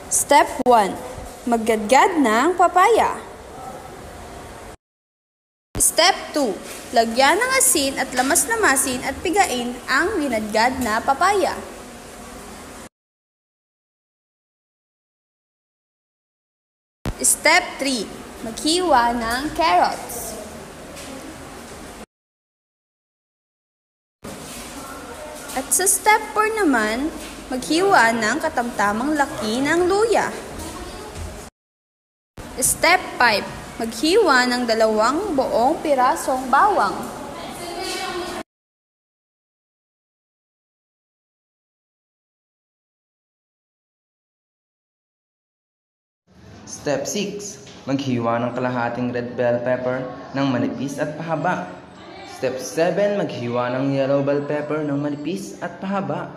Step 1. Maggadgad ng papaya. Step 2. Lagyan ng asin at lamas-lamasin at pigain ang ginadgad na papaya. Step 3. Maghiwa ng carrots. At sa step 4 naman, maghiwa ng katamtamang laki ng luya. Step 5. Maghiwa ng 2 buong pirasong bawang. Step 6. Maghiwa ng kalahating red bell pepper ng manipis at pahaba. Step 7. Maghiwa ng yellow bell pepper ng manipis at pahaba.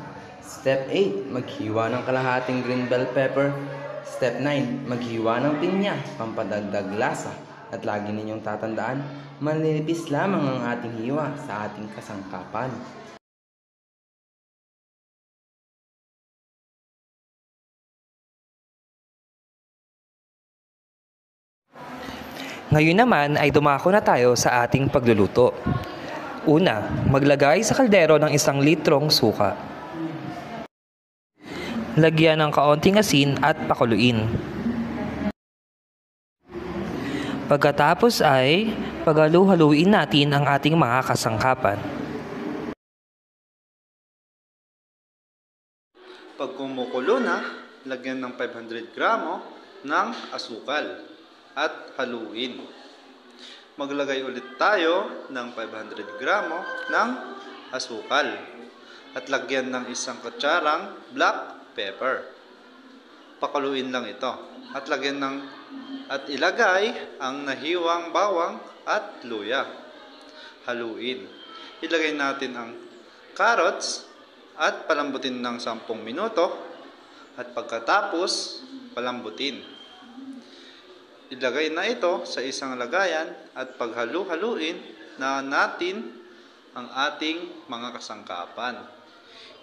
Step 8. Maghiwa ng kalahating green bell pepper. Step 9. Maghiwa ng pinya, pampadagdag lasa. At lagi ninyong tatandaan, manipis lamang ang ating hiwa sa ating kasangkapan. Ngayon naman ay dumako na tayo sa ating pagluluto. Una, maglagay sa kaldero ng 1 litrong suka. Lagyan ng kaunting asin at pakuluin. Pagkatapos ay paghalu-haluin natin ang ating mga kasangkapan. Pag kumukulo na, lagyan ng 500 gramo ng asukal at haluin. Maglagay ulit tayo ng 500 gramo ng asukal at lagyan ng 1 kutsarang black pepper. Pakuluin lang ito at ilagay ang nahiwang bawang at luya. Haluin. Ilagay natin ang carrots at palambutin ng 10 minuto at pagkatapos palambutin. Ilagay na ito sa isang lagayan at paghalu-haluin na natin ang ating mga kasangkapan.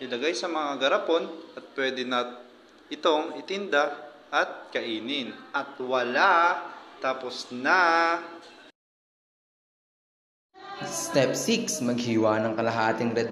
Ilagay sa mga garapon at pwede na itong itinda at kainin. At wala, tapos na! Step 6. Maghiwa ng kalahating red